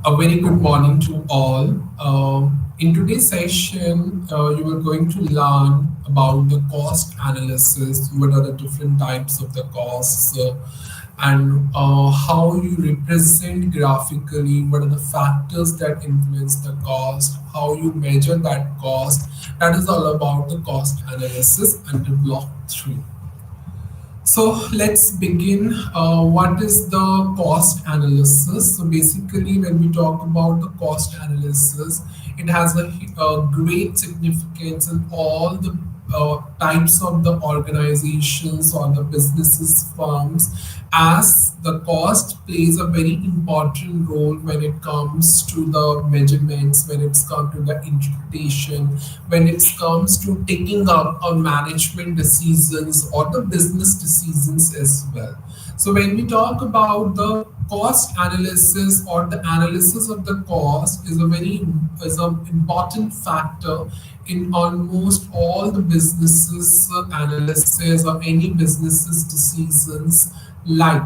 A very good morning to all. In today's session, you are going to learn about the cost analysis, what are the different types of the costs, and how you represent graphically, what are the factors that influence the cost, how you measure that cost. That is all about the cost analysis under block 3. So let's begin. What is the cost analysis? So basically, when we talk about the cost analysis, it has a great significance in all the types of the organizations or the businesses firms, as the cost plays a very important role when it comes to the measurements, when it's come to the interpretation, when it comes to taking up on management decisions or the business decisions as well. So when we talk about the cost analysis or the analysis of the cost is an important factor in almost all the businesses analysis or any businesses decisions, like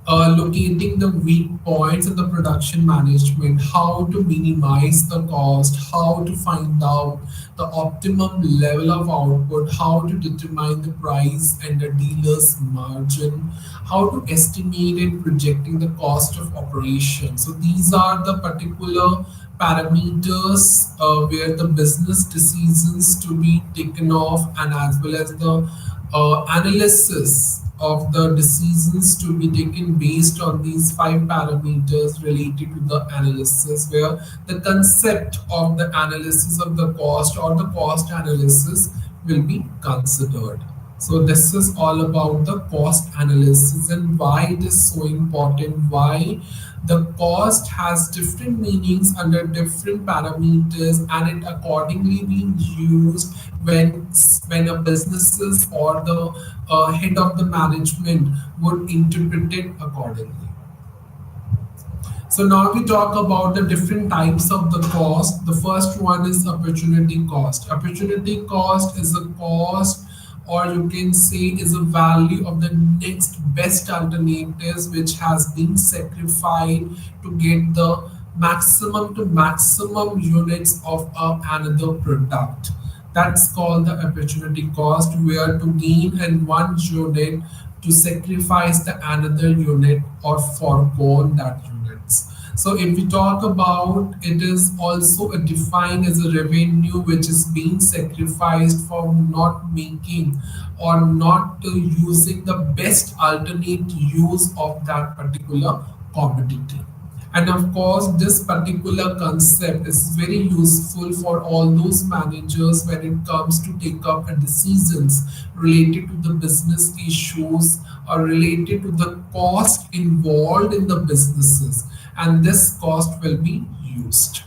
locating the weak points in the production management, how to minimize the cost, how to find out the optimum level of output, how to determine the price and the dealer's margin, how to estimate and projecting the cost of operation. So these are the particular parameters where the business decisions to be taken off, and as well as the analysis of the decisions to be taken based on these 5 parameters related to the analysis, where the concept of the analysis of the cost or the cost analysis will be considered. So this is all about the cost analysis and why it is so important, why the cost has different meanings under different parameters, and it accordingly being used when when a businesses or the head of the management would interpret it accordingly. So now we talk about the different types of the cost. The first one is opportunity cost. Opportunity cost is a cost, or you can say is a value of the next best alternatives which has been sacrificed to get the maximum to maximum units of another product. That's called the opportunity cost, where to gain in one unit to sacrifice the another unit or forego that units. So if we talk about, it is also a defined as a revenue which is being sacrificed for not making or not using the best alternate use of that particular commodity. And of course, this particular concept is very useful for all those managers when it comes to take up decisions related to the business issues or related to the cost involved in the businesses. And this cost will be used.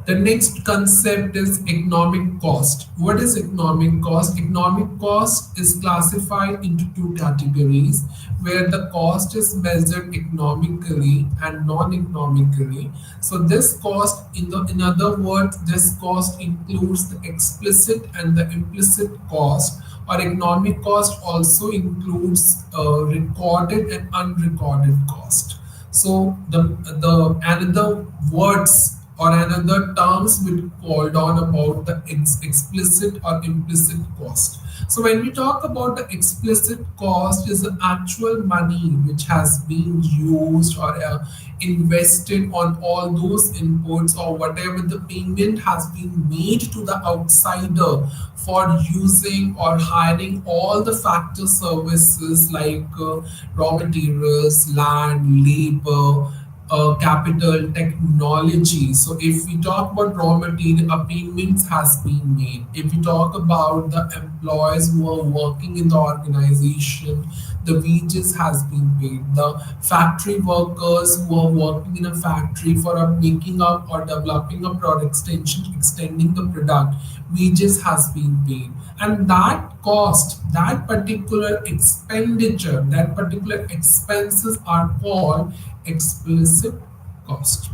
The next concept is economic cost. What is economic cost? Economic cost is classified into 2 categories, where the cost is measured economically and non-economically. So this cost, in other words, this cost includes the explicit and the implicit cost. Or economic cost also includes recorded and unrecorded cost. So the another words or another terms we called on about the explicit or implicit cost. So when we talk about the explicit cost, is the actual money which has been used or invested on all those inputs, or whatever the payment has been made to the outsider for using or hiring all the factor services like raw materials, land, labor, capital, technology. So if we talk about raw material, a payments has been made. If we talk about the employees who are working in the organization, the wages has been paid. The factory workers who are working in a factory for making up or developing a product extension, extending the product, wages has been paid. And that cost, that particular expenditure, that particular expenses are called explicit cost.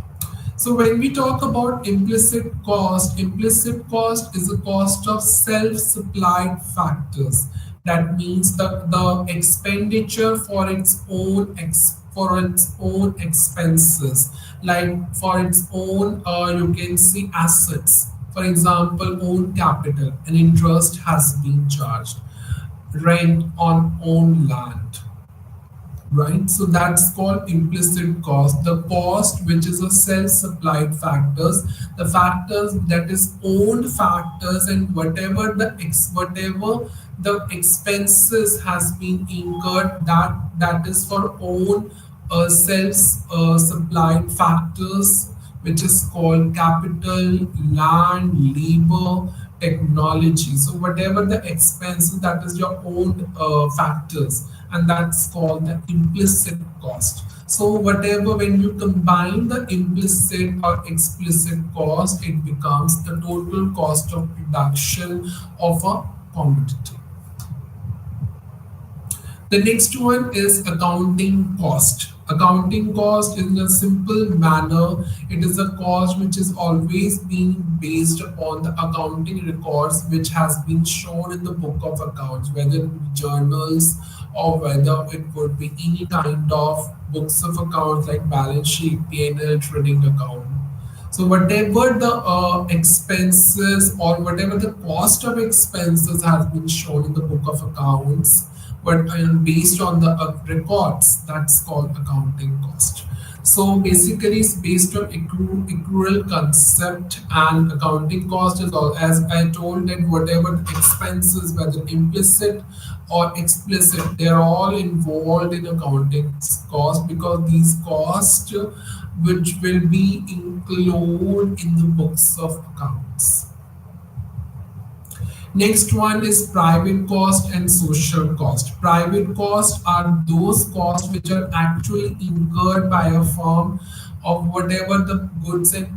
So when we talk about implicit cost is a cost of self-supplied factors. That means the expenditure for its own for its own expenses, like for its own, you can see assets. For example, own capital, and interest has been charged. Rent on own land, right? So that's called implicit cost. The cost which is a self-supplied factors, the factors that is owned factors, and whatever the expenses has been incurred, that is for own self supplied factors, which is called capital, land, labor, technology. So whatever the expenses, that is your own factors, and that's called the implicit cost. So whatever, when you combine the implicit or explicit cost, it becomes the total cost of production of a commodity. The next one is accounting cost. Accounting cost in a simple manner, it is a cost which is always being based upon the accounting records which has been shown in the book of accounts, whether it be journals or whether it would be any kind of books of accounts like balance sheet, P&L, trading account. So whatever the expenses or whatever the cost of expenses has been shown in the book of accounts, but based on the records, that's called accounting cost. So basically, it's based on accrual concept, and accounting cost is all, as I told, that whatever the expenses, whether implicit or explicit, they're all involved in accounting cost, because these costs which will be included in the books of accounts. Next one is private cost and social cost. Private costs are those costs which are actually incurred by a firm of whatever the goods and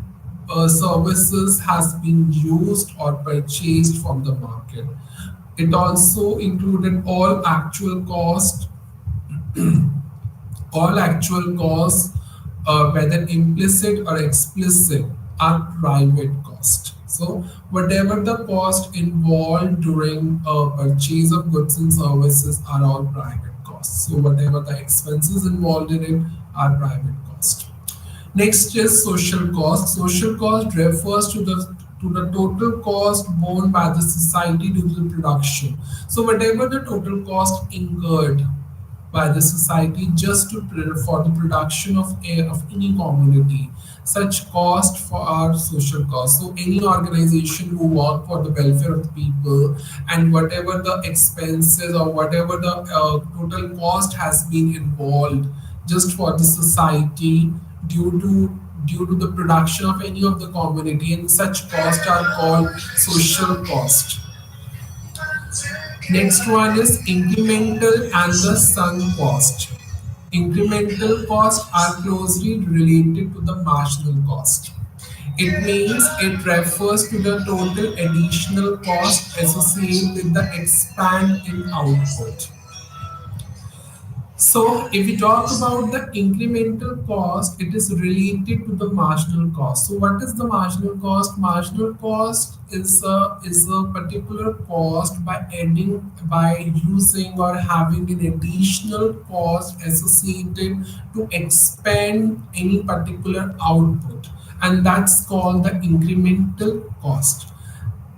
services has been used or purchased from the market. It also included all actual costs, whether implicit or explicit, are private cost. So whatever the cost involved during purchase of goods and services are all private costs. So whatever the expenses involved in it are private cost. Next is social cost. Social cost refers to the total cost borne by the society due to the production. So whatever the total cost incurred by the society just for the production of any commodity, such cost for our social cost. So any organization who work for the welfare of the people, and whatever the expenses or whatever the total cost has been involved just for the society due to the production of any of the commodity, and such costs are called social cost. Next one is incremental and the sunk cost. Incremental costs are closely related to the marginal cost. It means it refers to the total additional cost associated with the expand in output. So if we talk about the incremental cost, it is related to the marginal cost. So what is the marginal cost? Marginal cost is a particular cost by using or having an additional cost associated to expand any particular output, and that's called the incremental cost.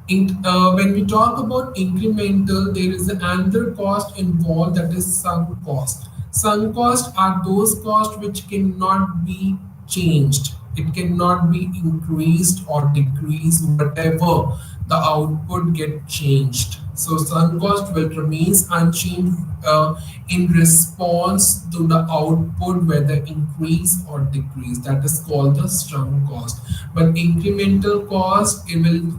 When we talk about incremental, there is another cost involved, that is sunk cost. Sunk costs are those costs which cannot be changed. It cannot be increased or decreased, whatever the output get changed. So sunk cost will remain unchanged in response to the output, whether increase or decrease. That is called the sunk cost. But incremental cost, it will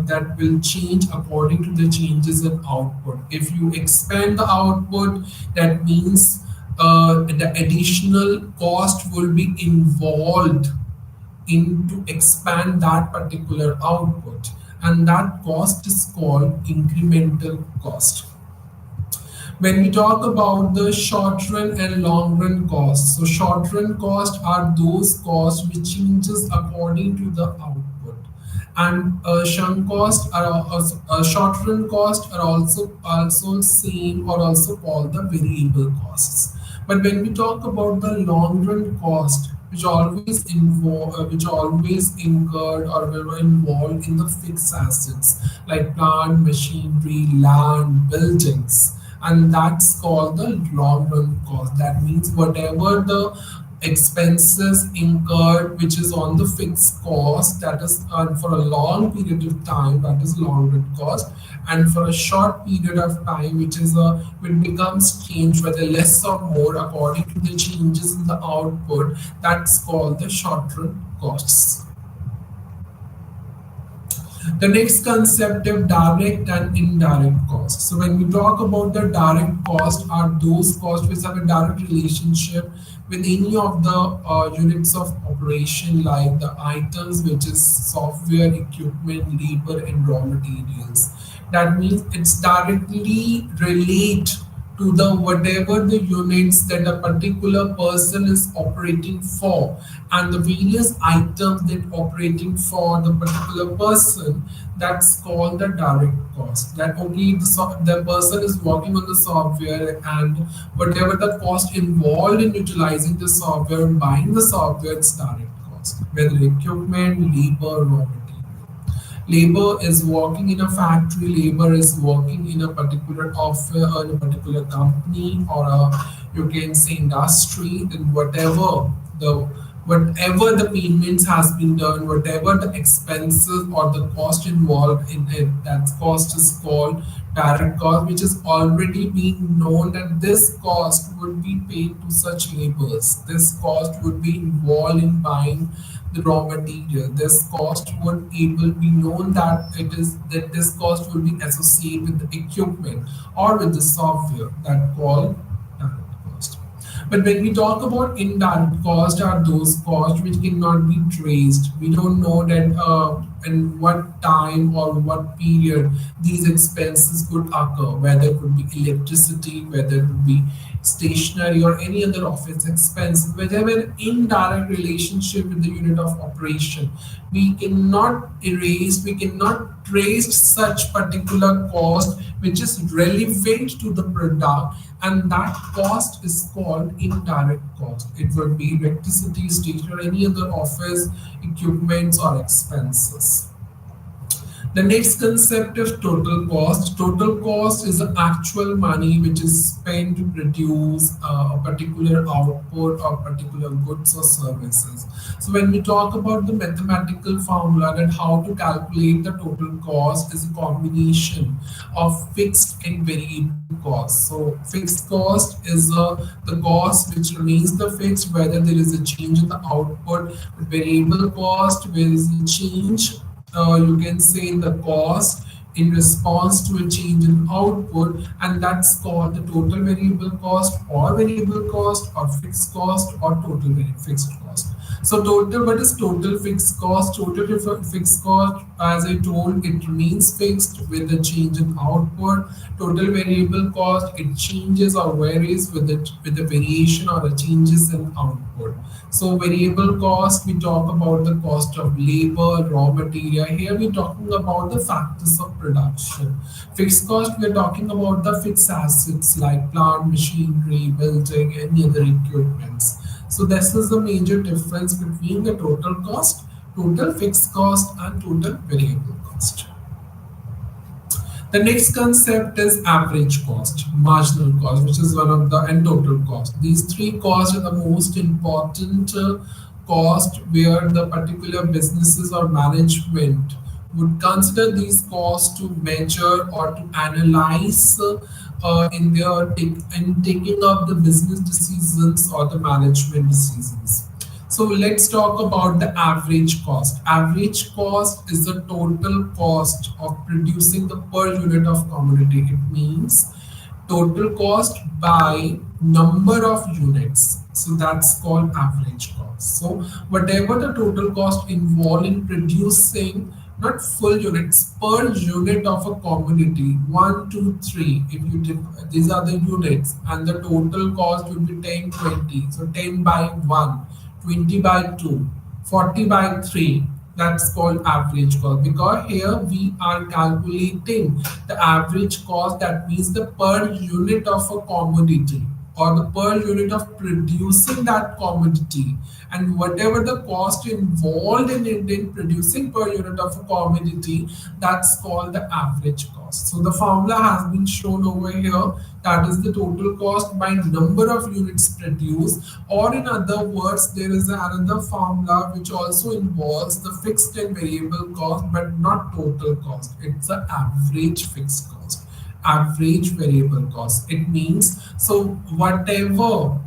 that will change according to the changes in output. If you expand the output, that means the additional cost will be involved in to expand that particular output, and that cost is called incremental cost. When we talk about the short run and long run costs, so short run costs are those costs which changes according to the output, and sunk costs are short run costs are also same or also called the variable costs. But when we talk about the long run cost, which always incurred or were involved in the fixed assets like plant, machinery, land, buildings, and that's called the long run cost. That means whatever the expenses incurred which is on the fixed cost, that is for a long period of time, that is long run cost, and for a short period of time which is a which becomes change whether less or more according to the changes in the output, that's called the short run costs. The next concept of direct and indirect costs. So when we talk about the direct cost, are those costs which have a direct relationship with any of the units of operation, like the items which is software, equipment, labor, and raw materials. That means it's directly relate to the whatever the units that a particular person is operating for, and the various items that operating for the particular person, that's called the direct cost. That okay, the person is working on the software, and whatever the cost involved in utilizing the software and buying the software, it's direct cost, whether equipment, labor, raw material. Labor is working in a factory, labor is working in a particular office or in a particular company, or you can say industry, then whatever the payments has been done, whatever the expenses or the cost involved in it, that cost is called direct cost, which is already being known that this cost would be paid to such laborers. This cost would be involved in buying the raw material. This cost would able be known that it is that this cost will be associated with the equipment or with the software, that called direct cost. But when we talk about indirect cost, are those costs which cannot be traced. We don't know that in what time or what period these expenses could occur, whether it could be electricity, whether it would be stationery or any other office expenses, whatever indirect relationship with the unit of operation. We cannot erase, we cannot trace such particular cost which is relevant to the product, and that cost is called indirect cost. It would be electricity, stationery, any other office equipments or expenses. The next concept of total cost. Total cost is the actual money which is spent to produce a particular output or particular goods or services. So when we talk about the mathematical formula and how to calculate the total cost, is a combination of fixed and variable cost. So fixed cost is the cost which remains the fixed whether there is a change in the output. Variable cost where is the change, you can say the cost in response to a change in output, and that's called the total variable cost or variable cost or fixed cost or total fixed cost. So total, what is total fixed cost? Total fixed cost, as I told, it remains fixed with the change in output. Total variable cost, it changes or varies with the variation or the changes in output. So variable cost, we talk about the cost of labor, raw material. Here we're talking about the factors of production. Fixed cost, we're talking about the fixed assets like plant, machinery, building, any other equipments. So this is the major difference between the total cost, total fixed cost, and total variable cost. The next concept is average cost, marginal cost, which is one of the, and total cost. These three costs are the most important cost where the particular businesses or management would consider these costs to measure or to analyze in taking up the business decisions or the management decisions. So let's talk about the average cost. Average cost is the total cost of producing the per unit of commodity. It means total cost by number of units. So that's called average cost. So whatever the total cost involved in producing, not full units, per unit of a commodity, 1, 2, 3, if you these are the units, and the total cost will be 10, 20. So 10 by 1, 20 by 2, 40 by 3, that's called average cost, because here we are calculating the average cost, that means the per unit of a commodity. or the per unit of producing that commodity, and whatever the cost involved in producing per unit of a commodity, that's called the average cost. So the formula has been shown over here, that is the total cost by number of units produced, or in other words, there is another formula which also involves the fixed and variable cost but not total cost. It's the average fixed cost, average variable cost. It means, so whatever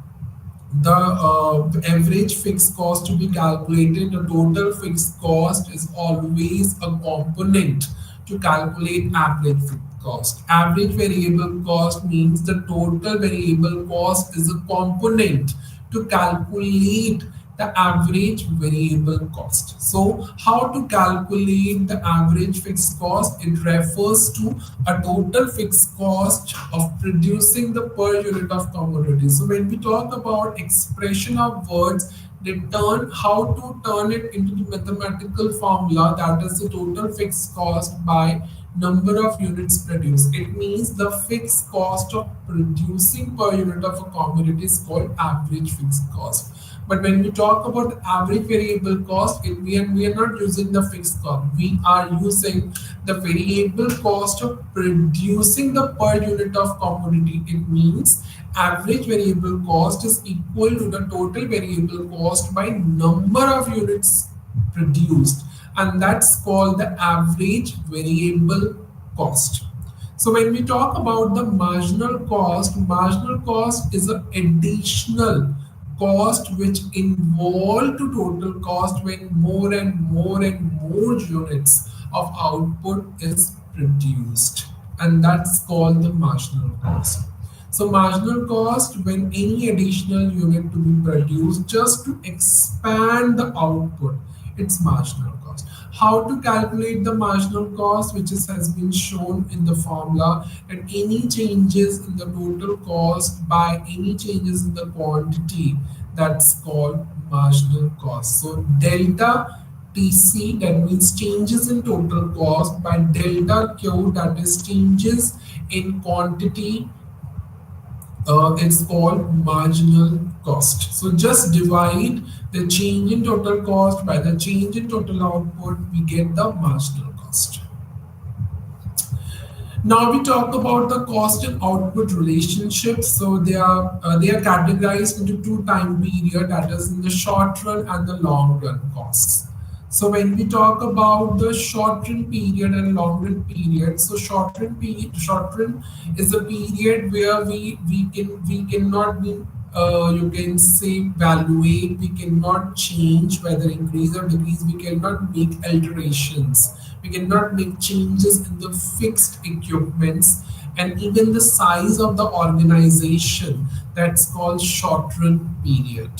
the average fixed cost to be calculated, the total fixed cost is always a component to calculate average fixed cost. Average variable cost means the total variable cost is a component to calculate the average variable cost. So how to calculate the average fixed cost? It refers to a total fixed cost of producing the per unit of commodity. So when we talk about expression of words, they turn how to turn it into the mathematical formula, that is the total fixed cost by number of units produced. It means the fixed cost of producing per unit of a commodity is called average fixed cost. But when we talk about average variable cost, we are not using the fixed cost. We are using the variable cost of producing the per unit of commodity. It means average variable cost is equal to the total variable cost by number of units produced, and that's called the average variable cost. So when we talk about the marginal cost is an additional cost which involve to total cost when more and more and more units of output is produced, and that's called the marginal cost. So marginal cost when any additional unit to be produced just to expand the output, it's marginal cost. How to calculate the marginal cost, which has been shown in the formula, and any changes in the total cost by any changes in the quantity, that's called marginal cost. So delta TC, that means changes in total cost, by delta Q, that is changes in quantity, it's called marginal cost. So just divide the change in total cost by the change in total output, we get the marginal cost. Now we talk about the cost and output relationships. So they are categorized into two time period, that is in the short run and the long run costs. So when we talk about the short run period and long run period, so short run is a period where we cannot be you can say evaluate, we cannot change whether increase or decrease, we cannot make alterations, we cannot make changes in the fixed equipments and even the size of the organization. That's called short run period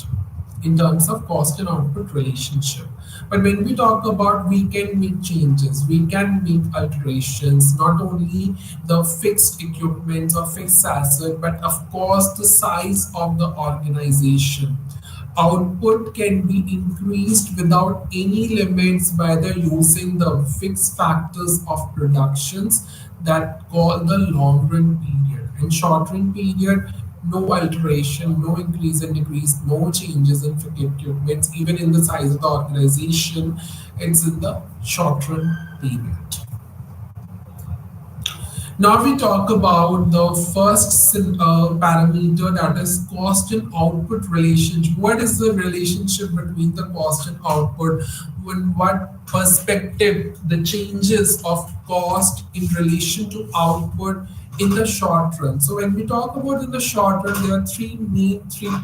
in terms of cost and output relationship. But when we talk about, we can make changes, we can make alterations, not only the fixed equipment or fixed asset, but of course the size of the organization. Output can be increased without any limits by the using the fixed factors of productions that call the long run period. In short run period, no alteration, no increase and decrease, no changes in equipment, even in the size of the organization. It's in the short run period. Now we talk about the first parameter, that is cost and output relationship. What is the relationship between the cost and output? In what perspective the changes of cost in relation to output in the short run? So when we talk about in the short run, there are three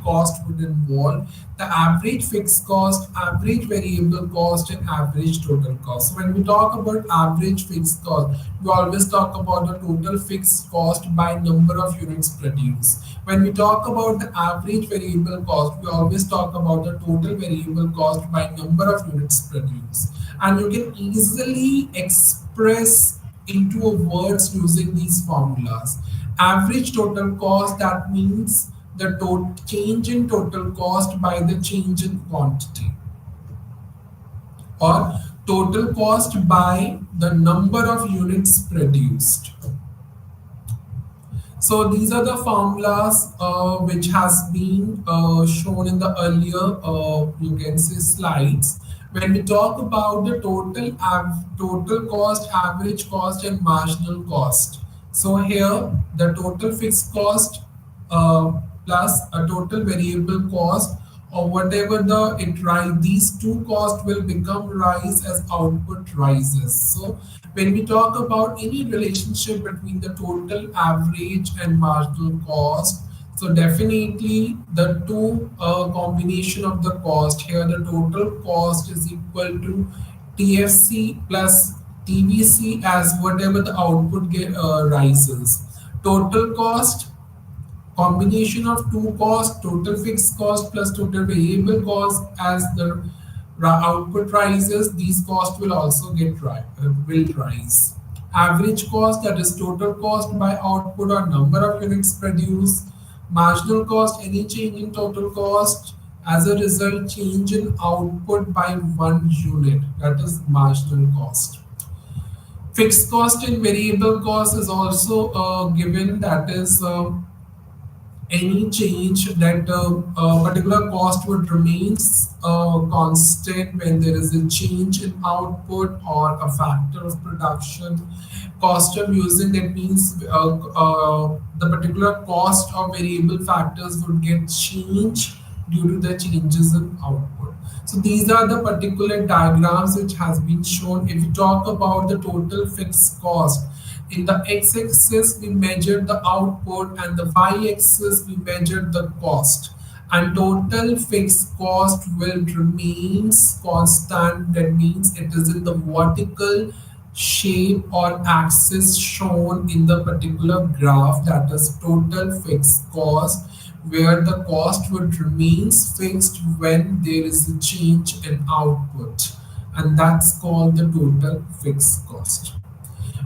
costs would involve: the average fixed cost, average variable cost, and average total cost. So when we talk about average fixed cost, we always talk about the total fixed cost by number of units produced. When we talk about the average variable cost, we always talk about the total variable cost by number of units produced. And you can easily express into words using these formulas. Average total cost, that means the total change in total cost by the change in quantity, or total cost by the number of units produced. So these are the formulas which has been shown in the earlier, you can say, slides. When we talk about the total cost, average cost, and marginal cost. So here the total fixed cost plus a total variable cost, or whatever the it rise, these two costs will become rise as output rises. So when we talk about any relationship between the total average and marginal cost, so definitely the two combination of the cost here, the total cost is equal to TFC plus TVC as whatever the output rises. Total cost, combination of two costs, total fixed cost plus total variable cost, as the output rises, these costs will also will rise. Average cost, that is total cost by output or number of units produced. Marginal cost, any change in total cost as a result change in output by 1 unit, that is marginal cost. Fixed cost and variable cost is also given, that is any change that particular cost would remains constant when there is a change in output or a factor of production. Cost of using, that means the particular cost of variable factors would get changed due to the changes in output. So these are the particular diagrams which has been shown. If you talk about the total fixed cost, in the x-axis we measured the output and the y-axis we measured the cost, and total fixed cost will remains constant. That means it is in the vertical shape or axis shown in the particular graph, that is total fixed cost, where the cost would remains fixed when there is a change in output, and that's called the total fixed cost.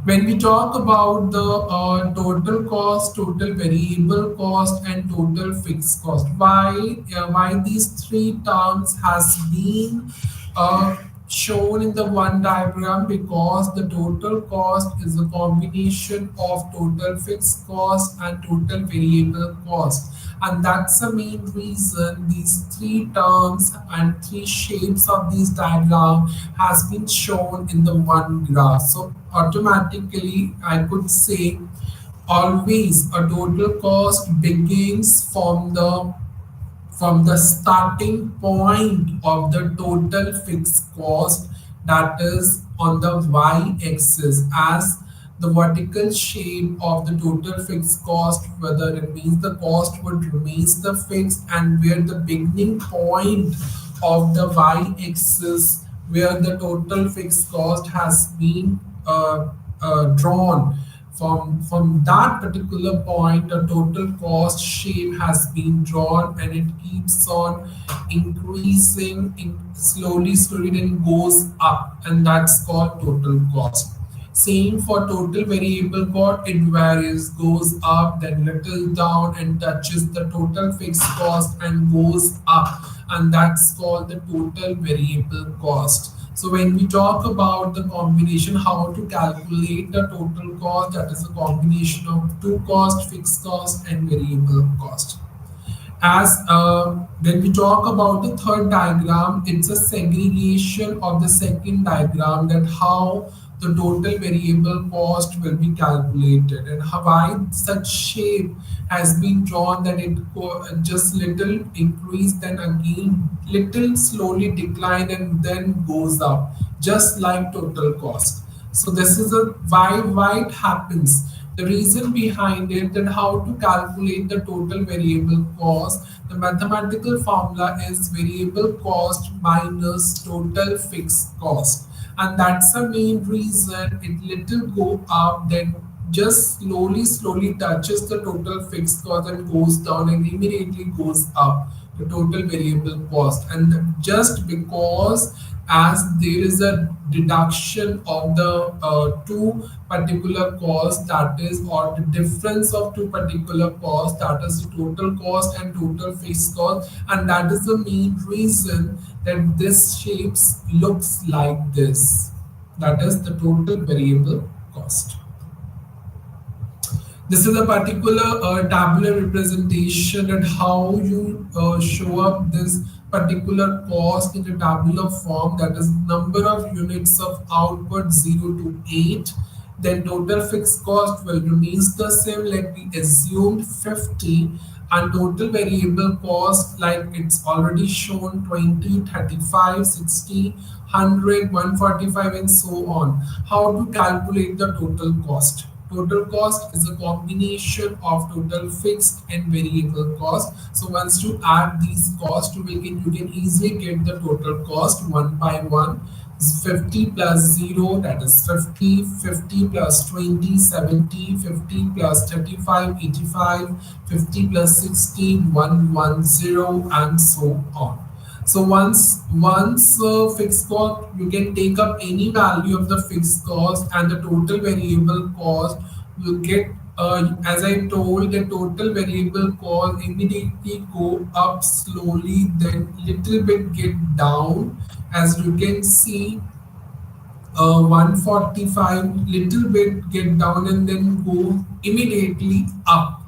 When we talk about the total cost, total variable cost, and total fixed cost, why these three terms has been uh, shown in the one diagram? Because the total cost is a combination of total fixed cost and total variable cost, and that's the main reason these three terms and three shapes of these diagram has been shown in the one graph. So automatically I could say always a total cost begins from the starting point of the total fixed cost, that is on the y-axis, as the vertical shape of the total fixed cost, whether it means the cost would remains the fixed, and where the beginning point of the y-axis where the total fixed cost has been drawn, from that particular point a total cost shape has been drawn, and it keeps on increasing slowly then goes up, and that's called total cost. Same for total variable cost, it varies, goes up, then little down and touches the total fixed cost and goes up, and that's called the total variable cost. So when we talk about the combination, how to calculate the total cost, that is a combination of two cost, fixed cost and variable cost. As when we talk about the third diagram, it's a segregation of the second diagram, that how the total variable cost will be calculated, and how why such shape has been drawn, that it just little increase, then again little slowly decline and then goes up, just like total cost. So this is a why it happens. The reason behind it, and how to calculate the total variable cost. The mathematical formula is variable cost minus total fixed cost, and that's the main reason it little go up, then just slowly touches the total fixed cost and goes down and immediately goes up, the total variable cost. And just because as there is a deduction of the two particular costs, that is, or the difference of two particular costs, that is the total cost and total fixed cost, and that is the main reason that this shapes looks like this, that is the total variable cost. This is a particular tabular representation and how you show up this particular cost in a tabular form, that is number of units of output 0 to 8. Then total fixed cost will remains the same, let me assume 50, and total variable cost like it's already shown 20, 35, 60, 100, 145 and so on. How to calculate the total cost? Total cost is a combination of total fixed and variable cost. So once you add these costs, you can easily get the total cost one by one. 50 plus 0, that is 50, 50 plus 20, 70, 50 plus 35, 85, 50 plus 60, 110 and so on. So once fixed cost, you can take up any value of the fixed cost and the total variable cost will get, as I told, the total variable cost immediately go up slowly, then little bit get down. As you can see, 145 little bit get down and then go immediately up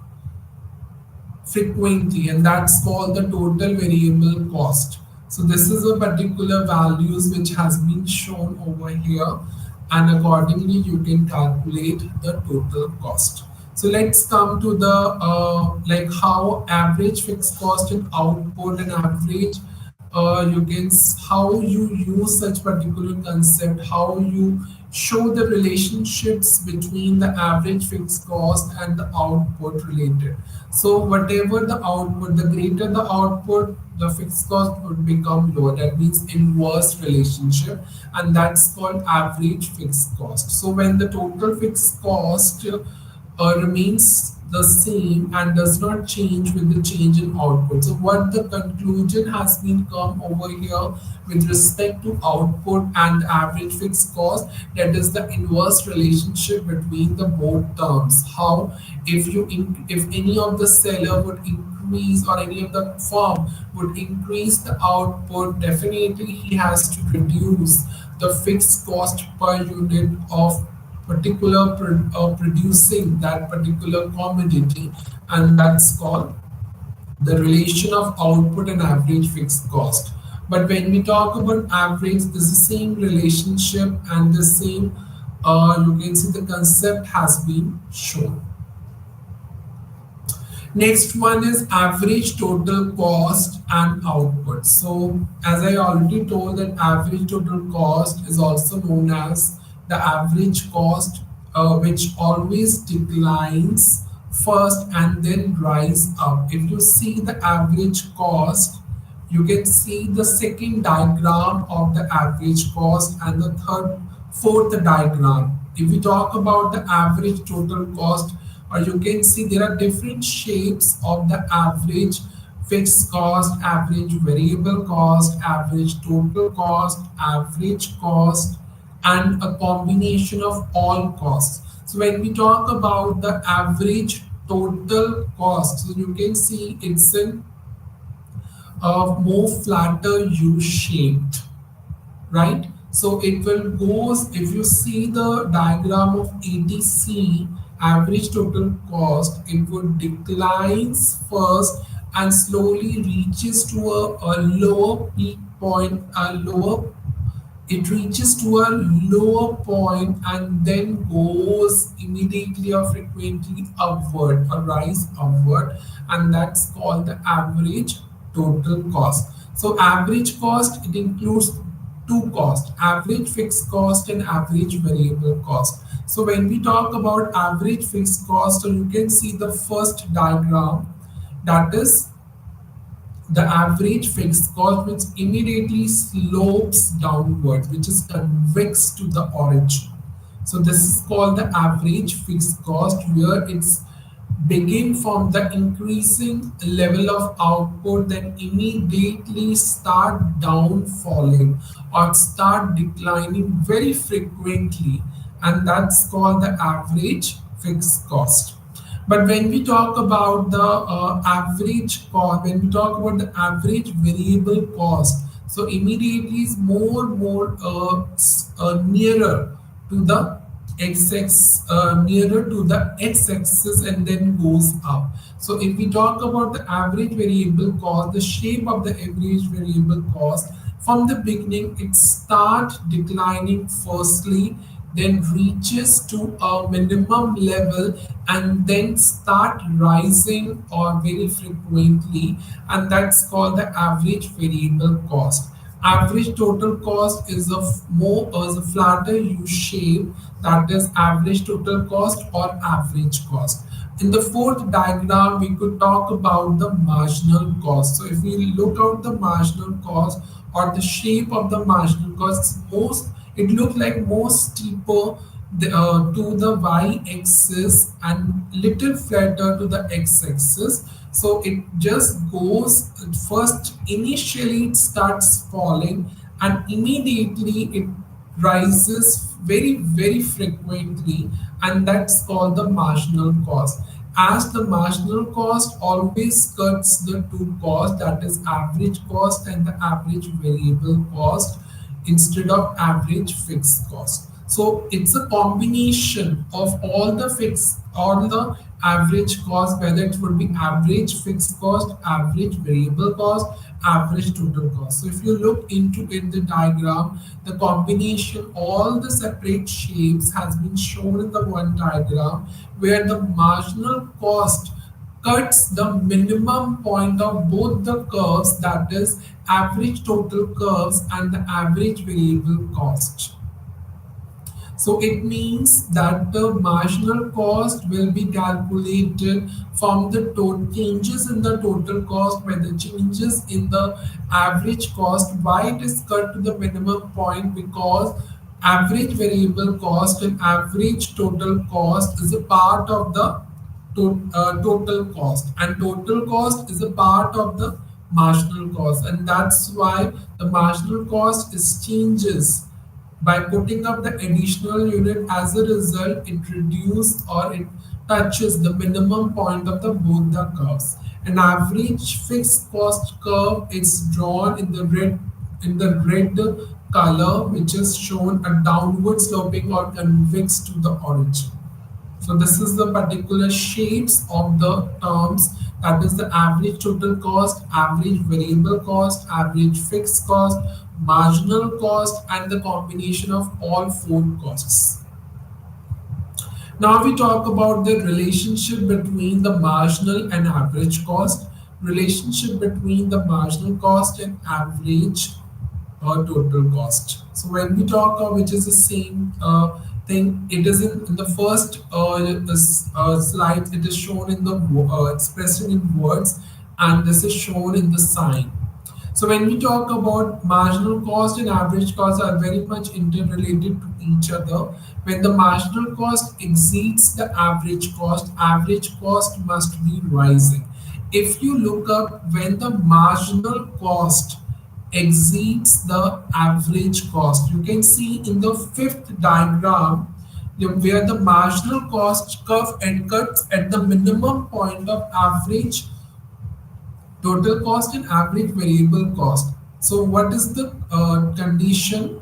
frequently, and that's called the total variable cost. So this is a particular values which has been shown over here, and accordingly you can calculate the total cost. So let's come to the like how average fixed cost and output and average, how you use such particular concept, how you show the relationships between the average fixed cost and the output related. So whatever the output, the greater the output, the fixed cost would become lower. That means inverse relationship, and that's called average fixed cost. So when the total fixed cost remains the same and does not change with the change in output. So what the conclusion has been come over here with respect to output and average fixed cost, that is the inverse relationship between the both terms. How if any of the seller would increase or any of the firm would increase the output, definitely he has to reduce the fixed cost per unit of producing that particular commodity, and that's called the relation of output and average fixed cost. But when we talk about average, this is the same relationship and the same, you can see the concept has been shown. Next one is average total cost and output. So as I already told, that average total cost is also known as the average cost, which always declines first and then rise up. If you see the average cost, you can see the second diagram of the average cost and the fourth diagram. If we talk about the average total cost, or you can see there are different shapes of the average fixed cost, average variable cost, average total cost, average cost, and a combination of all costs. So when we talk about the average total cost, so you can see it's in more flatter U-shaped, right? So it will goes, if you see the diagram of ATC, average total cost, it would declines first and slowly reaches to a lower peak point, it reaches to a lower point and then goes immediately or frequently upward, a rise upward, and that's called the average total cost. So average cost, it includes two costs, average fixed cost and average variable cost. So when we talk about average fixed cost, so you can see the first diagram, that is the average fixed cost, which immediately slopes downwards, which is convex to the origin. So this is called the average fixed cost, where it's begin from the increasing level of output, then immediately start down falling or start declining very frequently, and that's called the average fixed cost. But when we talk about the average cost, when we talk about the average variable cost, so immediately is more nearer to the nearer to the x-axis and then goes up. So if we talk about the average variable cost, the shape of the average variable cost, from the beginning it start declining firstly, then reaches to a minimum level and then start rising or very frequently, and that's called the average variable cost. Average total cost is a more as a flatter U shape, that is average total cost or average cost. In the fourth diagram, we could talk about the marginal cost. So if we look at the marginal cost or the shape of the marginal cost, it looks like more steeper to the y-axis and little flatter to the x-axis. So it just goes first, initially it starts falling and immediately it rises very frequently, and that's called the marginal cost. As the marginal cost always cuts the two costs, that is average cost and the average variable cost, instead of average fixed cost. So it's a combination of all the average cost, whether it would be average fixed cost, average variable cost, average total cost. So if you look into in the diagram, the combination, all the separate shapes has been shown in the one diagram, where the marginal cost cuts the minimum point of both the curves, that is average total curves and the average variable cost. So it means that the marginal cost will be calculated from the changes in the total cost by the changes in the average cost. Why it is cut to the minimum point? Because average variable cost and average total cost is a part of the total cost, and total cost is a part of the marginal cost, and that's why the marginal cost is changes by putting up the additional unit. As a result, it reduces or it touches the minimum point of the both the curves. An average fixed cost curve is drawn in the red color, which is shown a downward sloping or convex to the origin. So this is the particular shapes of the terms, that is the average total cost, average variable cost, average fixed cost, marginal cost, and the combination of all four costs. Now we talk about the relationship between the marginal and average cost, relationship between the marginal cost and average total cost. So when we talk, which is the same thing, it is in the first slide, it is shown in the expressed in words, and this is shown in the sign. So when we talk about marginal cost and average cost are very much interrelated to each other. When the marginal cost exceeds the average cost must be rising. If you look up, when the marginal cost exceeds the average cost, you can see in the fifth diagram where the marginal cost curve and cuts at the minimum point of average total cost and average variable cost. So what is the condition?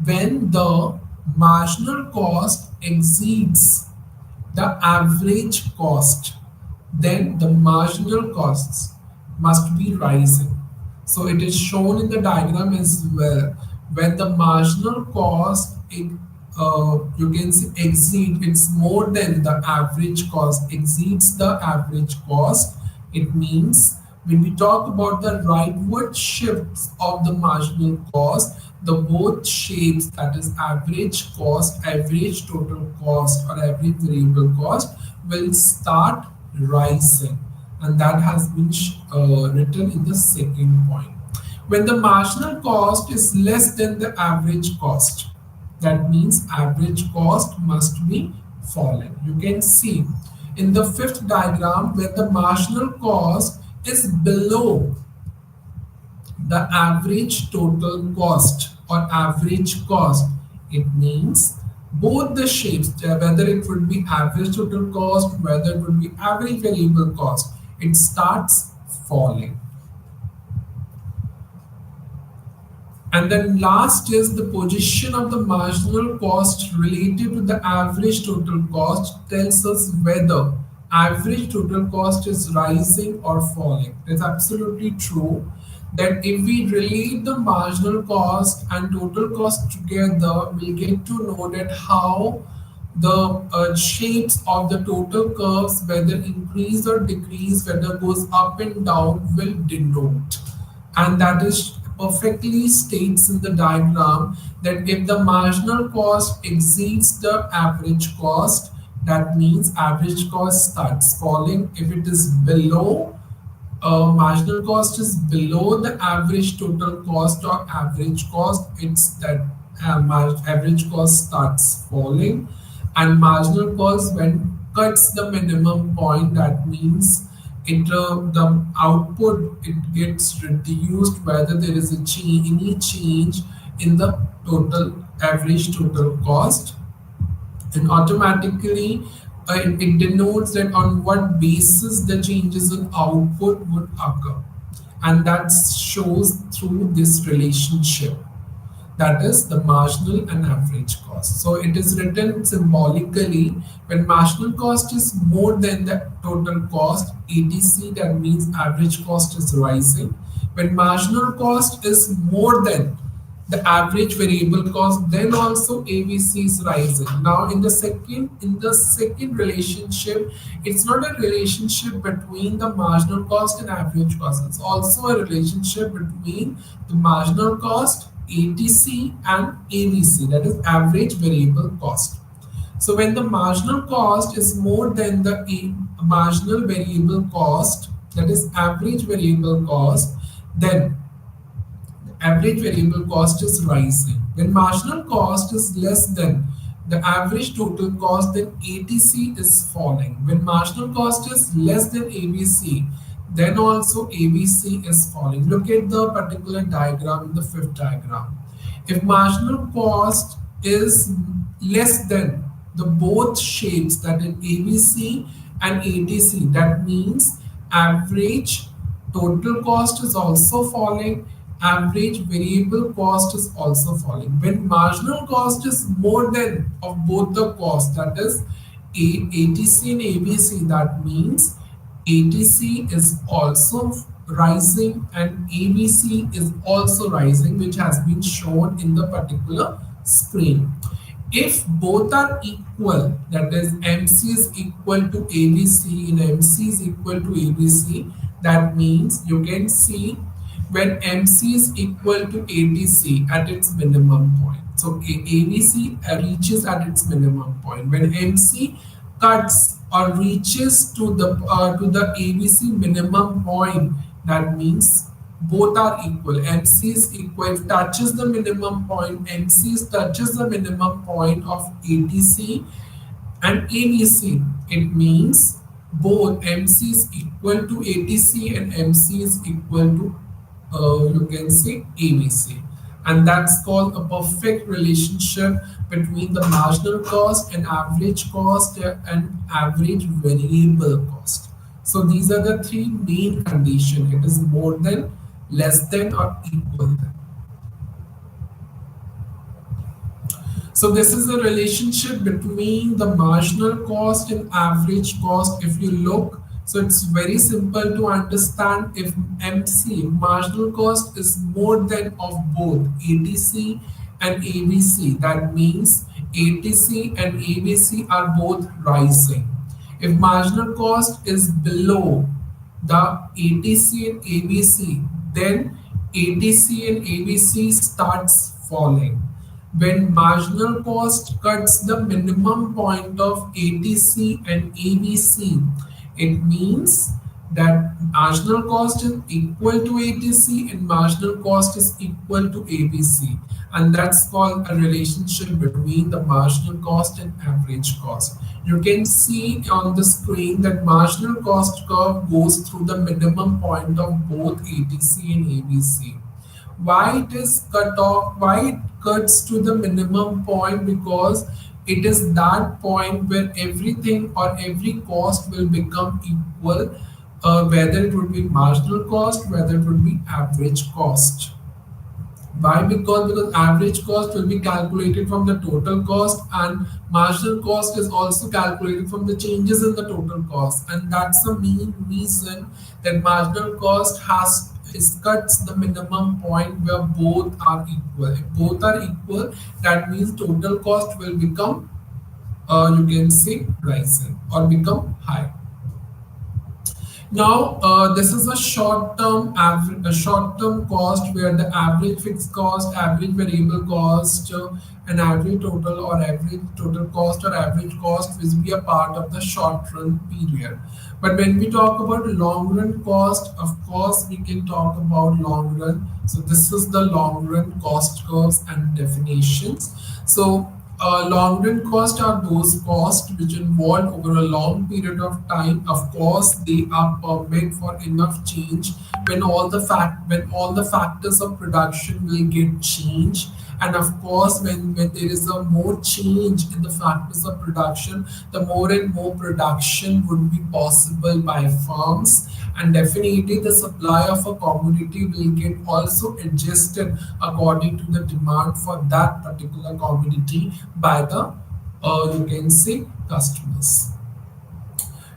When the marginal cost exceeds the average cost, then the marginal costs must be rising. So it is shown in the diagram as well. When the marginal cost, you can see it's more than the average cost, exceeds the average cost. It means when we talk about the rightward shifts of the marginal cost, the both shapes, that is average cost, average total cost, or average variable cost, will start rising, and that has been written in the second point. When the marginal cost is less than the average cost, that means average cost must be falling. You can see in the fifth diagram, where the marginal cost is below the average total cost or average cost, it means both the shapes, whether it would be average total cost, whether it would be average variable cost, it starts falling. And then last is the position of the marginal cost relative to the average total cost tells us whether average total cost is rising or falling. It's absolutely true that if we relate the marginal cost and total cost together, we get to know that how the shapes of the total curves, whether increase or decrease, whether goes up and down, will denote. And that is perfectly states in the diagram that if the marginal cost exceeds the average cost, that means average cost starts falling. If it is below, marginal cost is below the average total cost or average cost, it's that average cost starts falling. And marginal cost when cuts the minimum point, that means it the output it gets reduced, whether there is a change, any change in the total average total cost, and automatically it denotes that on what basis the changes in output would occur, and that shows through this relationship, that is the marginal and average cost. So it is written symbolically, when marginal cost is more than the total cost, ATC, that means average cost is rising. When marginal cost is more than the average variable cost, then also ABC is rising. Now in the second relationship, it's not a relationship between the marginal cost and average cost, it's also a relationship between the marginal cost, ATC, and ABC, that is average variable cost. So when the marginal cost is more than the marginal variable cost, that is average variable cost, then average variable cost is rising. When marginal cost is less than the average total cost, then ATC is falling. When marginal cost is less than ABC, then also ABC is falling. Look at the particular diagram in the fifth diagram. If marginal cost is less than the both shapes, that is ABC and ATC, that means average total cost is also falling, average variable cost is also falling. When marginal cost is more than of both the cost, that is ATC and ABC, that means ATC is also rising and ABC is also rising, which has been shown in the particular screen. If both are equal, that is MC is equal to ABC and MC is equal to ABC, that means you can see when MC is equal to ATC at its minimum point. So ABC reaches at its minimum point. When MC cuts or reaches to the ABC minimum point, that means both are equal. MC is equal, touches the minimum point, MC touches the minimum point of ATC and ABC. It means both MC is equal to ATC and MC is equal to you can say ABC, and that's called a perfect relationship between the marginal cost and average variable cost. So these are the three main conditions. It is more than, less than, or equal than. So this is a relationship between the marginal cost and average cost. If you look, so it's very simple to understand. If MC, marginal cost, is more than of both ATC and ABC, that means ATC and ABC are both rising. If marginal cost is below the ATC and ABC, then ATC and ABC starts falling. When marginal cost cuts the minimum point of ATC and ABC, it means that marginal cost is equal to ATC and marginal cost is equal to ABC, and that's called a relationship between the marginal cost and average cost. You can see on the screen that marginal cost curve goes through the minimum point of both ATC and ABC. Why it is cut off, why it cuts to the minimum point? Because it is that point where everything or every cost will become equal, whether it would be marginal cost, whether it would be average cost. Why? Because average cost will be calculated from the total cost, and marginal cost is also calculated from the changes in the total cost, and that's the main reason that marginal cost has is cuts the minimum point where both are equal. If both are equal, that means total cost will become you can say rising or become high. Now, this is a short-term average, a short-term cost where the average fixed cost, average variable cost, and average total or average total cost or average cost will be a part of the short-run period. But when we talk about long-run cost, of course, we can talk about long run. So this is the long-run cost curves and definitions. So long run costs are those costs which involve over a long period of time. Of course, they are permit for enough change when all the factors of production will get changed. And of course, when there is a more change in the factors of production, the more and more production would be possible by firms, and definitely the supply of a commodity will get also adjusted according to the demand for that particular commodity by the you can say customers.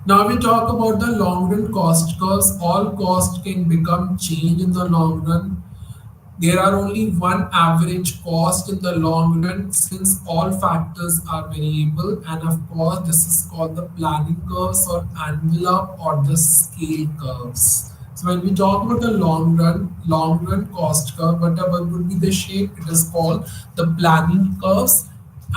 Now we talk about the long run cost curves. All costs can become change in the long run. There are only one average cost in the long run since all factors are variable, and of course this is called the planning curves or envelope or the scale curves. So when we talk about the long run cost curve, whatever would be the shape, it is called the planning curves,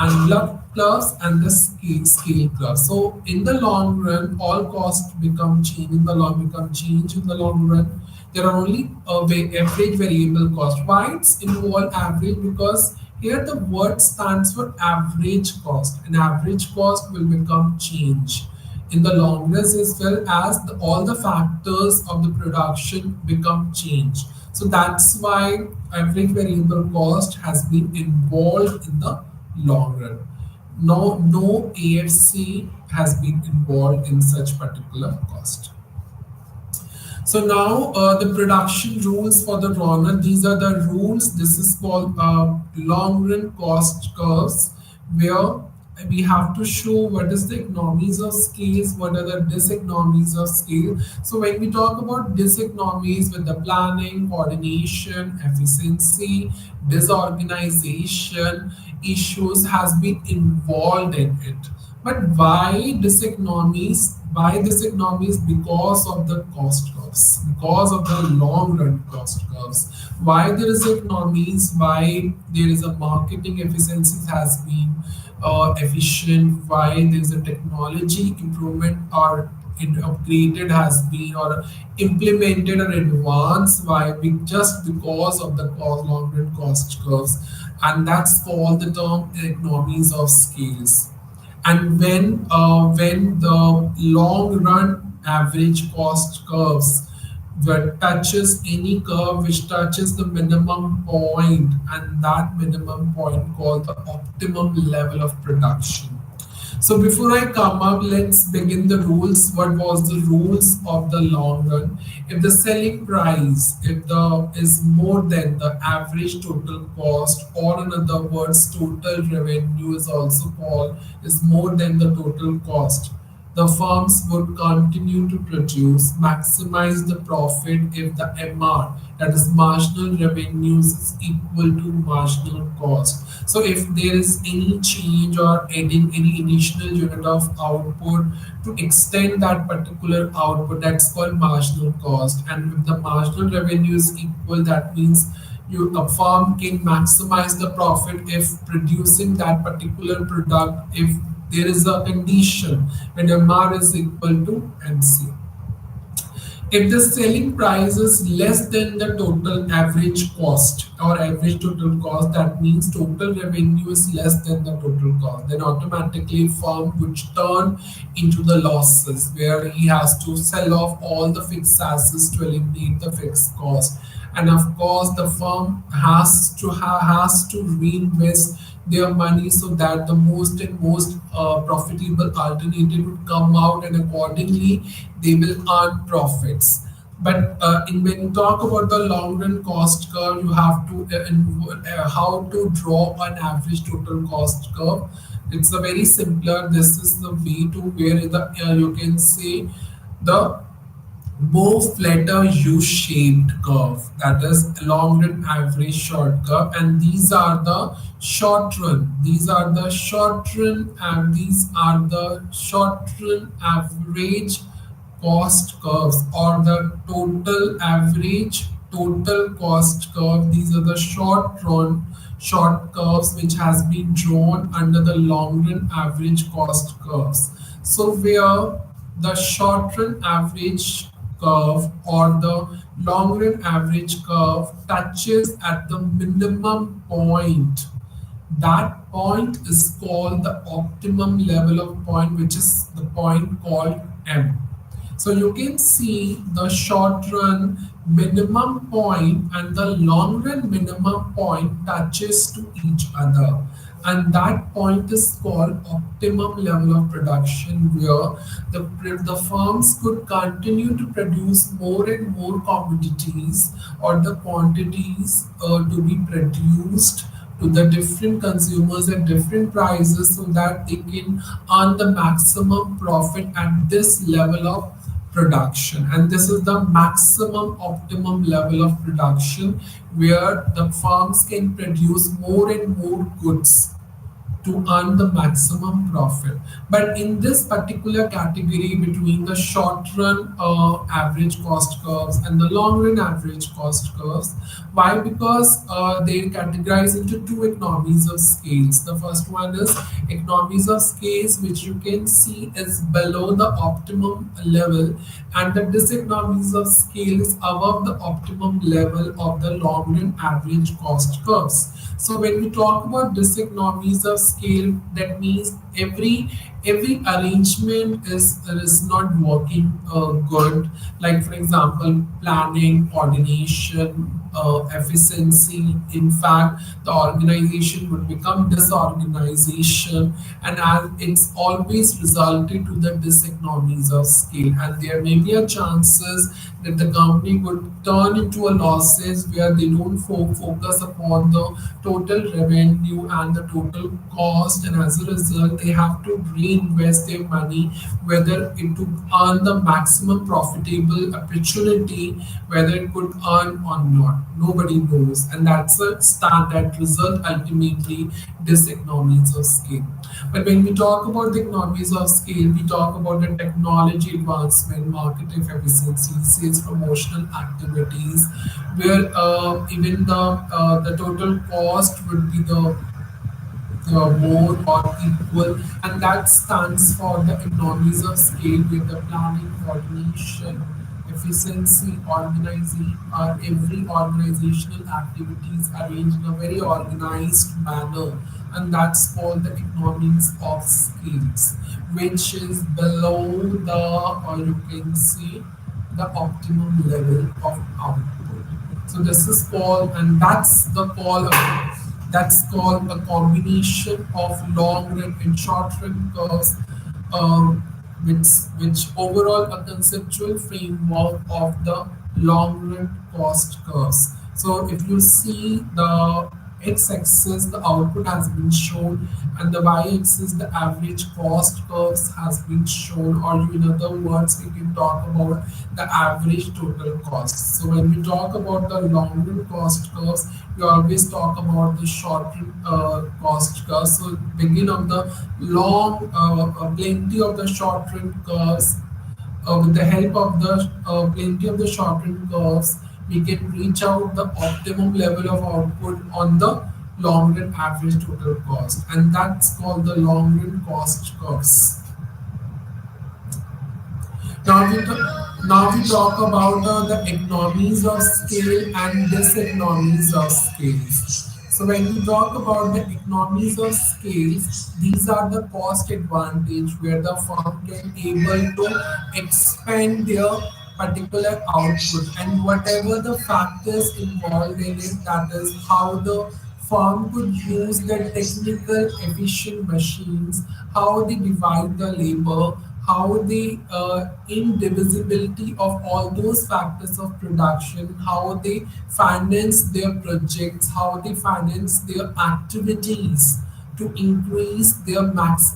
envelope curves, and the scale curve. So in the long run, all costs become change in the long run. There are only average variable cost. Why it's involved average? Because here the word stands for average cost, and average cost will become change in the long run as well as all the factors of the production become change. So that's why average variable cost has been involved in the long run. No AFC has been involved in such particular cost. So now the production rules for the runner, these are the rules. This is called long run cost curves, where we have to show what is the economies of scales, what are the diseconomies of scale. So when we talk about diseconomies with the planning, coordination, efficiency, disorganization, issues has been involved in it. But why diseconomies? Why diseconomies? Because of the cost curves, because of the long run cost curves. Why there is economies? Why there is a marketing efficiency has been efficient? Why there is a technology improvement or upgraded has been or implemented or advanced? Why? Just because of the long run cost curves, and that's called the term economies of scales. And when the long run average cost curves where touches any curve which touches the minimum point, and that minimum point called the optimum level of production. So before I come up, let's begin the rules. What was the rules of the long run? If the selling price, if the is more than the average total cost, or in other words, total revenue is also called is more than the total cost, the firms would continue to produce, maximize the profit if the MR, that is marginal revenues, is equal to marginal cost. So if there is any change or adding any additional unit of output to extend that particular output, that's called marginal cost. And if the marginal revenue is equal, that means a firm can maximize the profit if producing that particular product if there is a condition when MR is equal to MC. If the selling price is less than the total average cost or average total cost, that means total revenue is less than the total cost, then automatically firm would turn into the losses where he has to sell off all the fixed assets to eliminate the fixed cost. And of course, the firm has to reinvest their money so that the most profitable alternative would come out, and accordingly they will earn profits. But when you talk about the long run cost curve, you have to how to draw an average total cost curve. It's a very simpler. This is the way to where the you can say the more flatter U-shaped curve, that is long run average short curve, and these are the short run. These are the short run, and these are the short run average cost curves, or the total average total cost curve. These are the short run short curves which has been drawn under the long run average cost curves. So where the short run average curve or the long run average curve touches at the minimum point, that point is called the optimum level of point, which is the point called M. So you can see the short run minimum point and the long run minimum point touches to each other, and that point is called optimum level of production, where the firms could continue to produce more and more commodities, or the quantities to be produced to the different consumers at different prices, so that they can earn the maximum profit at this level of production. And this is the maximum optimum level of production, where the firms can produce more and more goods to earn the maximum profit. But in this particular category between the short run average cost curves and the long run average cost curves, why? Because they categorize into two economies of scales. The first one is economies of scales, which you can see is below the optimum level, and the diseconomies of scale is above the optimum level of the long run average cost curves. So when we talk about diseconomies of scale, that means every arrangement is not working good. Like for example, planning, coordination, efficiency. In fact, the organization would become disorganization, and as it's always resulted to the diseconomies of scale. And there may be a chances that the company would turn into a losses, where they don't focus upon the total revenue and the total cost, and as a result they have to reinvest their money, whether it to earn the maximum profitable opportunity, whether it could earn or not, nobody knows. And that's a standard result, ultimately diseconomies of scale. But when we talk about the economies of scale, we talk about the technology advancement, market efficiency, sales promotional activities, where even the total cost would be the more or equal, and that stands for the economies of scale, with the planning, coordination, efficiency, organizing, or every organizational activities arranged in a very organized manner, and that's called the economies of scales, which is below the, or you can see, the optimum level of output. So this is called, and that's called a combination of long run and short run curves, um, which overall a conceptual framework of the long run cost curves. So if you see the x-axis, the output has been shown, and the y-axis, the average cost curves has been shown, or in other words, we can talk about the average total cost. So when we talk about the long run cost curves, we always talk about the short run cost curves. So begin of the long, plenty of the short run curves, with the help of the plenty of the shortened curves, we can reach out the optimum level of output on the long run average total cost, and that's called the long run cost curves. Now we talk about the economies of scale and diseconomies of scales. So when we talk about the economies of scales, these are the cost advantage, where the firm can able to expand their particular output, and whatever the factors involved in it, that is how the firm could use the technical efficient machines, how they divide the labor, how the indivisibility of all those factors of production, how they finance their projects, how they finance their activities to increase their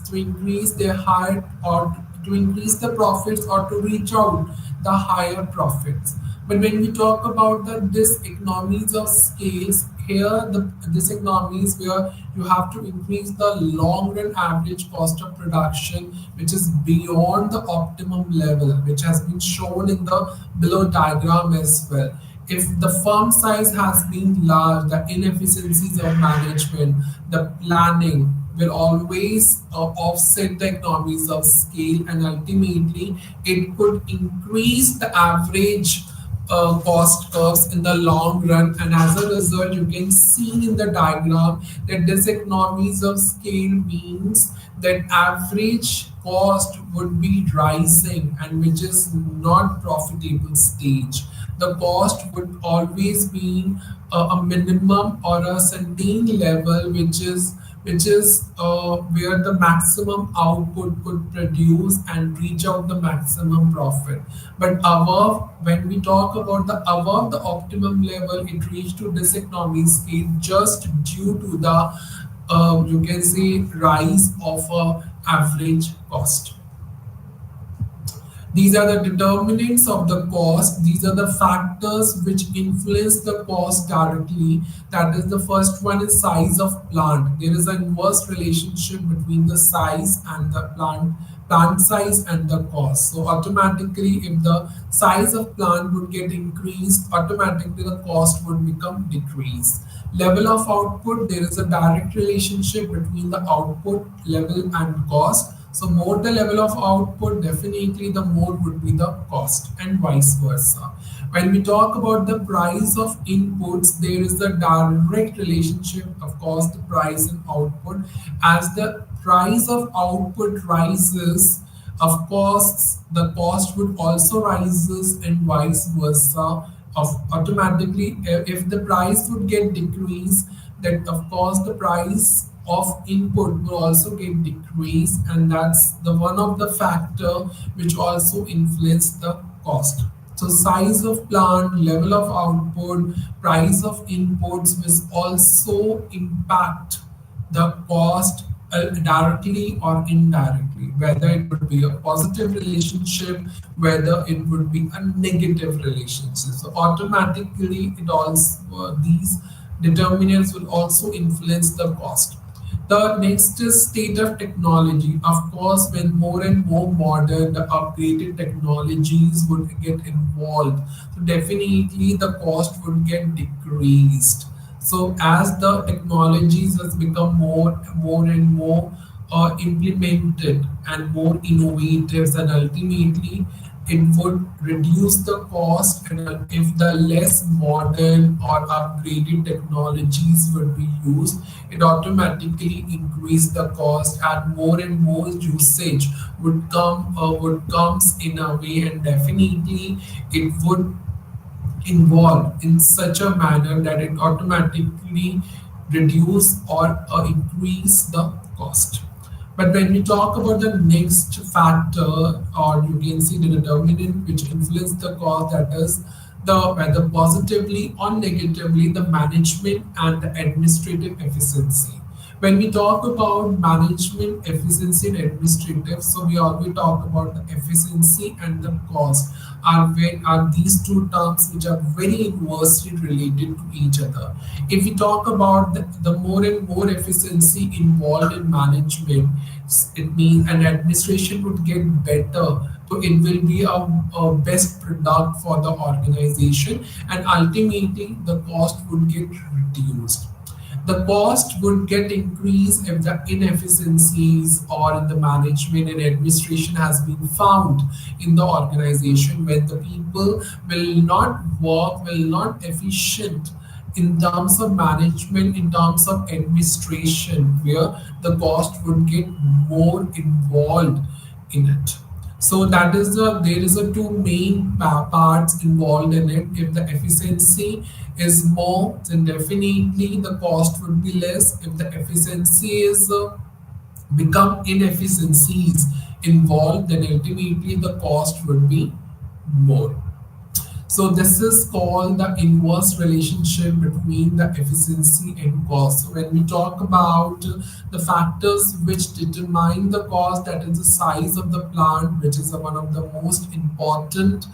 to increase their higher, or to increase the profits, or to reach out the higher profits. But when we talk about the this economies of scales, here the this economies where you have to increase the long run average cost of production, which is beyond the optimum level, which has been shown in the below diagram as well. If the firm size has been large, the inefficiencies of management, the planning will always offset the economies of scale, and ultimately it could increase the average cost curves in the long run. And as a result, you can see in the diagram that this economies of scale means that average cost would be rising, and which is not profitable stage. The cost would always be a minimum or a certain level, which is where the maximum output could produce and reach out the maximum profit. But above, when we talk about the above the optimum level, it reached to this economy scale just due to the you can say rise of a average cost. These are the determinants of the cost. These are the factors which influence the cost directly. That is, the first one is size of plant. There is an inverse relationship between the size and the plant size and the cost. So automatically, if the size of plant would get increased, automatically the cost would become decreased. Level of output, there is a direct relationship between the output level and cost. So more the level of output, definitely the more would be the cost, and vice versa. When we talk about the price of inputs, there is a direct relationship, of course, the price and output. As the price of output rises, of course, the cost would also rises, and vice versa. Of automatically, if the price would get decreased, that of course the price of input will also get decreased, and that's the one of the factor which also influence the cost. So size of plant, level of output, price of inputs will also impact the cost directly or indirectly, whether it would be a positive relationship, whether it would be a negative relationship. So automatically it also these determinants will also influence the cost. The next is state of technology. Of course, when more and more modern, the upgraded technologies would get involved, so definitely the cost would get decreased. So as the technologies has become more and more implemented and more innovative, and ultimately it would reduce the cost. And if the less modern or upgraded technologies would be used, it automatically increase the cost, and more usage would comes in a way, and definitely it would involved in such a manner that it automatically reduce or increase the cost. But when we talk about the next factor, or you can see the determinant which influence the cost, that is the whether positively or negatively the management and the administrative efficiency. When we talk about management efficiency and administrative, so we always talk about the efficiency and the cost are these two terms which are very inversely related to each other. If we talk about the more and more efficiency involved in management, it means an administration would get better. So it will be a best product for the organization, and ultimately the cost would get reduced. The cost would get increased if the inefficiencies or in the management and administration has been found in the organization, when the people will not work, will not efficient in terms of management, in terms of administration, where the cost would get more involved in it. So that is there is a two main parts involved in it. If the efficiency is more, then definitely the cost would be less. If the efficiency is become inefficiencies, involved, then ultimately the cost would be more. So this is called the inverse relationship between the efficiency and cost. So when we talk about the factors which determine the cost, that is the size of the plant, which is one of the most important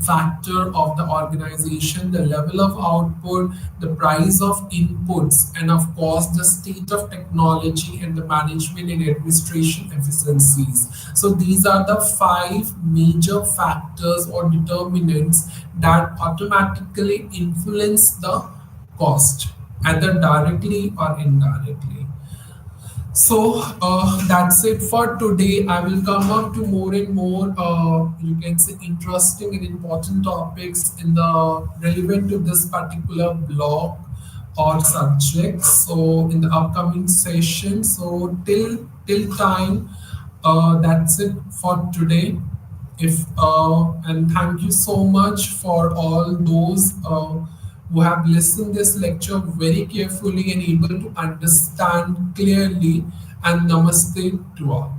factor of the organization, the level of output, the price of inputs, and of course the state of technology and the management and administration efficiencies. So these are the five major factors or determinants that automatically influence the cost, either directly or indirectly. So that's it for today. I will come up to more and more, you can say, interesting and important topics in the relevant to this particular block or subject. So in the upcoming session. So till time, that's it for today. If and thank you so much for all those who have listened this lecture very carefully and able to understand clearly. And namaste to all.